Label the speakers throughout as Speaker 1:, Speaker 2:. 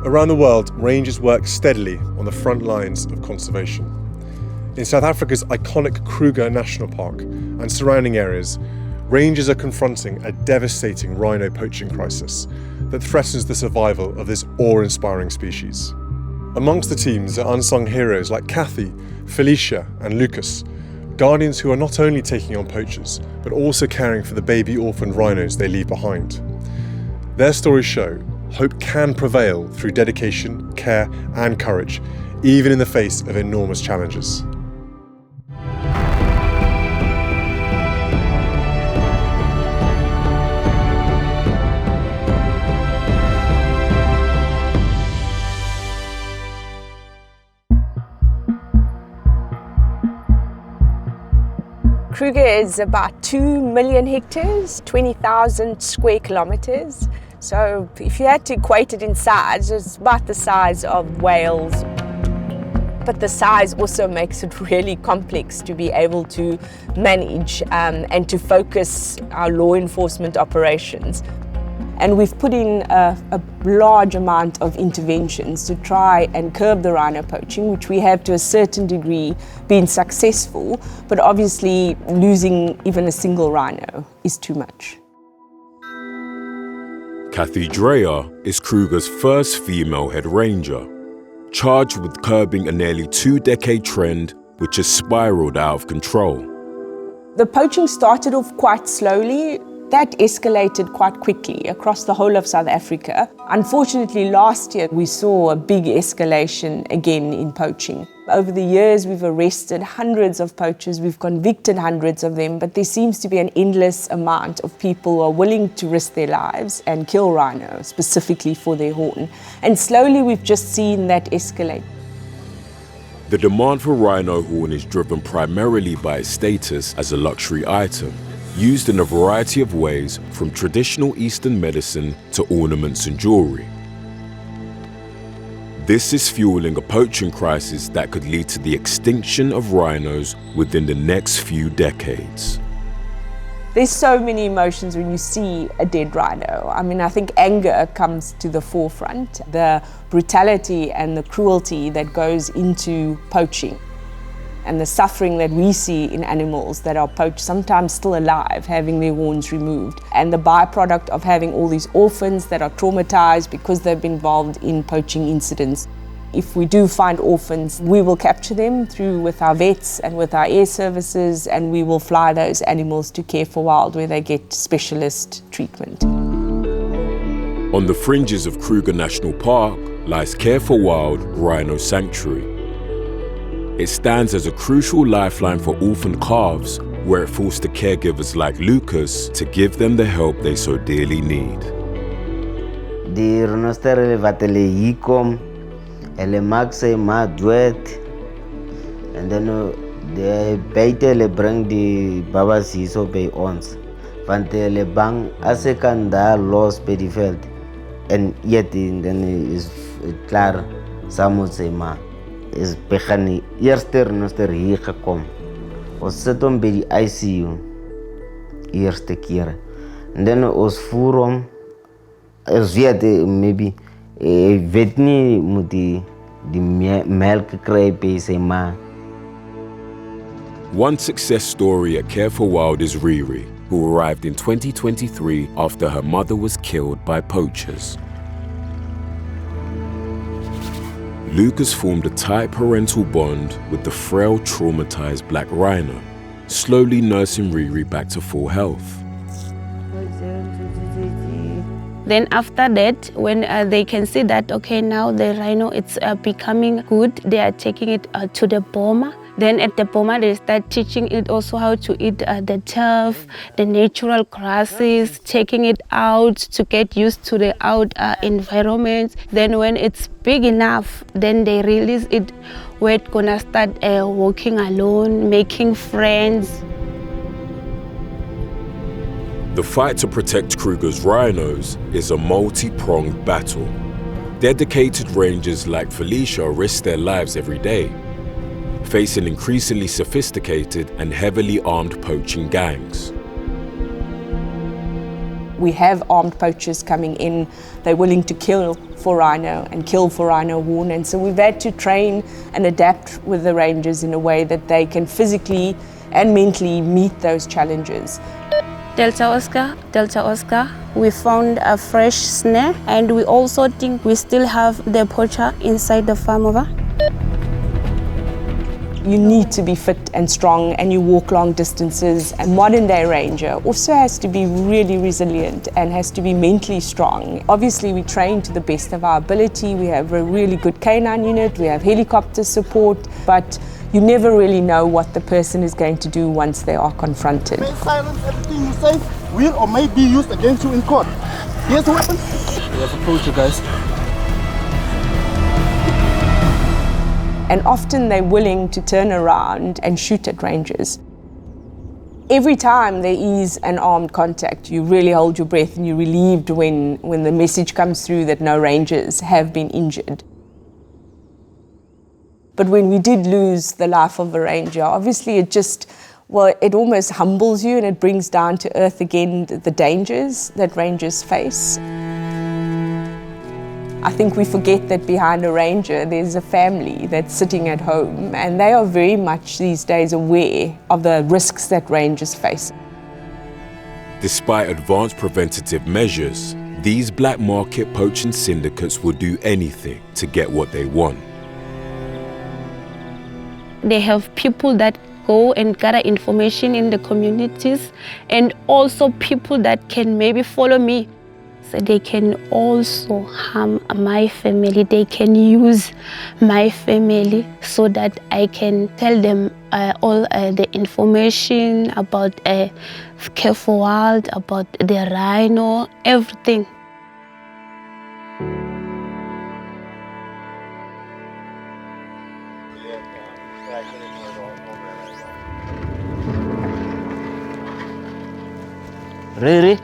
Speaker 1: Around the world, rangers work steadily on the front lines of conservation. In South Africa's iconic Kruger National Park and surrounding areas, rangers are confronting a devastating rhino poaching crisis that threatens the survival of this awe-inspiring species. Amongst the teams are unsung heroes like Kathy, Felicia and Lucas, guardians who are not only taking on poachers, but also caring for the baby orphaned rhinos they leave behind. Their stories show hope can prevail through dedication, care and courage, even in the face of enormous challenges.
Speaker 2: Kruger is about 2 million hectares, 20,000 square kilometers. So if you had to equate it in size, it's about the size of Wales. But the size also makes it really complex to be able to manage and to focus our law enforcement operations. And we've put in a large amount of interventions to try and curb the rhino poaching, which we have to a certain degree been successful, but obviously losing even a single rhino is too much.
Speaker 3: Kathy Dreyer is Kruger's first female head ranger, charged with curbing a nearly 2-decade trend which has spiraled out of control.
Speaker 2: The poaching started off quite slowly. That escalated quite quickly across the whole of South Africa. Unfortunately, last year we saw a big escalation again in poaching. Over the years, we've arrested hundreds of poachers, we've convicted hundreds of them, but there seems to be an endless amount of people who are willing to risk their lives and kill rhino, specifically for their horn. And slowly we've just seen that escalate.
Speaker 3: The demand for rhino horn is driven primarily by its status as a luxury item, used in a variety of ways, from traditional Eastern medicine to ornaments and jewelry. This is fueling a poaching crisis that could lead to the extinction of rhinos within the next few decades.
Speaker 2: There's so many emotions when you see a dead rhino. I mean, I think anger comes to the forefront, the brutality and the cruelty that goes into poaching, and the suffering that we see in animals that are poached, sometimes still alive, having their horns removed, and the byproduct of having all these orphans that are traumatized because they've been involved in poaching incidents. If we do find orphans, we will capture them through with our vets and with our air services, and we will fly those animals to Care for Wild where they get specialist treatment.
Speaker 3: On the fringes of Kruger National Park lies Care for Wild Rhino Sanctuary. It stands as a crucial lifeline for orphaned calves, where it falls to caregivers like Lucas to give them the help they so dearly need.
Speaker 4: Die renosterele wat hulle hier kom, hulle maak sy ma dood, en dan die buite hulle bring die babas hier so by ons, want hulle bang as ek kan daar los by die veld en eet, en dan is klaar saam met sy ma. Is begin die eerste renoster hier gekom. Ons sit hom by die ICU eerste keer. En dan ons voer hom, ons weet maybe, weet nie moet die melk kry by sy ma.
Speaker 3: One success story at Care for Wild is Riri, who arrived in 2023 after her mother was killed by poachers. Lucas formed a tight parental bond with the frail, traumatized black rhino, slowly nursing Riri back to full health.
Speaker 5: Then after that, when they can see that, okay, now the rhino it's becoming good, they are taking it to the boma. Then at the boma, they start teaching it also how to eat the turf, the natural grasses, taking it out to get used to the out environment. Then when it's big enough, then they release it where it's gonna start walking alone, making friends.
Speaker 3: The fight to protect Kruger's rhinos is a multi-pronged battle. Dedicated rangers like Felicia risk their lives every day, facing increasingly sophisticated and heavily armed poaching gangs.
Speaker 2: We have armed poachers coming in. They're willing to kill for rhino and kill for rhino horn. And so we've had to train and adapt with the rangers in a way that they can physically and mentally meet those challenges.
Speaker 5: Delta Oscar, we found a fresh snare, and we also think we still have the poacher inside the farm over.
Speaker 2: You need to be fit and strong, and you walk long distances. A modern day ranger also has to be really resilient and has to be mentally strong. Obviously, we train to the best of our ability. We have a really good canine unit, we have helicopter support, but you never really know what the person is going to do once they are confronted.
Speaker 6: May silence everything you say will or may be used against you in court. Here's the weapon.
Speaker 7: We have a poacher, guys.
Speaker 2: And often they're willing to turn around and shoot at rangers. Every time there is an armed contact, you really hold your breath and you're relieved when the message comes through that no rangers have been injured. But when we did lose the life of a ranger, obviously it almost humbles you and it brings down to earth again the dangers that rangers face. I think we forget that behind a ranger there's a family that's sitting at home, and they are very much these days aware of the risks that rangers face.
Speaker 3: Despite advanced preventative measures, these black market poaching syndicates will do anything to get what they want.
Speaker 5: They have people that go and gather information in the communities, and also people that can maybe follow me. So they can also harm my family. They can use my family so that I can tell them all the information about Carrefour Wild, about the rhino, everything.
Speaker 4: Really?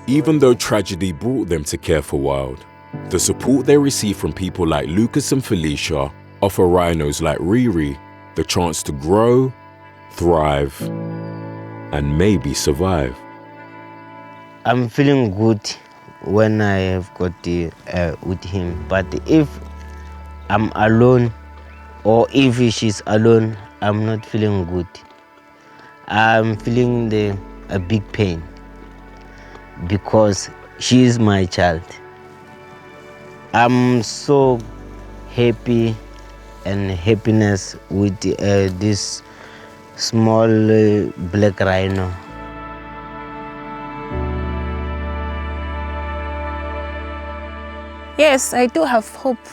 Speaker 3: Even though tragedy brought them to Carrefour Wild, the support they receive from people like Lucas and Felicia offer rhinos like Riri the chance to grow, thrive, and maybe survive.
Speaker 4: I'm feeling good when I have got with him, but if I'm alone or if she's alone, I'm not feeling good. I'm feeling a big pain because she is my child. I'm so happy and happiness with this small black rhino.
Speaker 5: Yes, I do have hope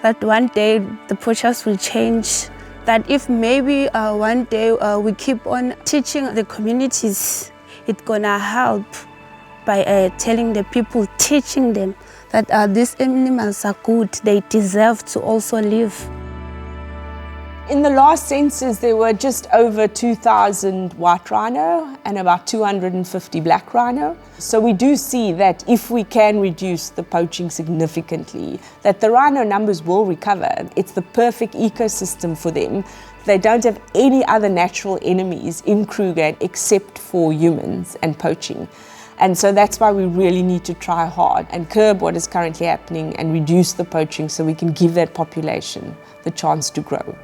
Speaker 5: that one day the poachers will change. That if maybe one day we keep on teaching the communities, it's gonna help by telling the people, teaching them that these animals are good, they deserve to also live.
Speaker 2: In the last census, there were just over 2,000 white rhino and about 250 black rhino. So we do see that if we can reduce the poaching significantly, that the rhino numbers will recover. It's the perfect ecosystem for them. They don't have any other natural enemies in Kruger except for humans and poaching. And so that's why we really need to try hard and curb what is currently happening and reduce the poaching so we can give that population the chance to grow.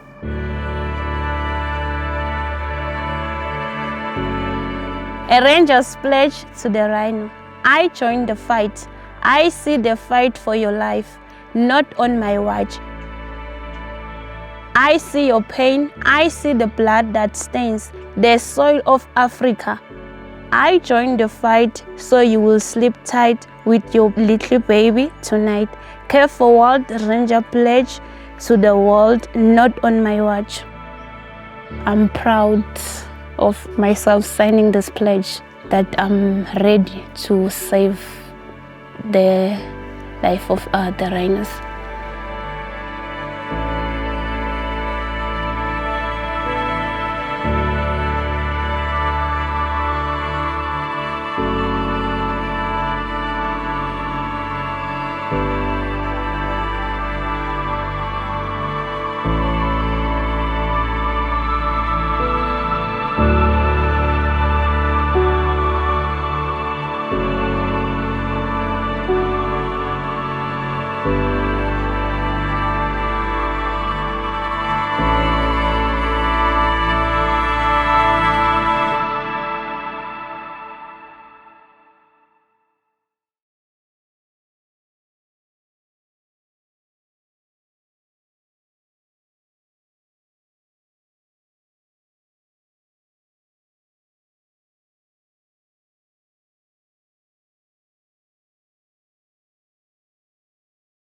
Speaker 5: A ranger's pledge to the rhino. I join the fight. I see the fight for your life, not on my watch. I see your pain. I see the blood that stains the soil of Africa. I join the fight so you will sleep tight with your little baby tonight. Carrefour Wild Ranger pledge to the world, not on my watch. I'm proud of myself signing this pledge that I'm ready to save the life of the rhinos.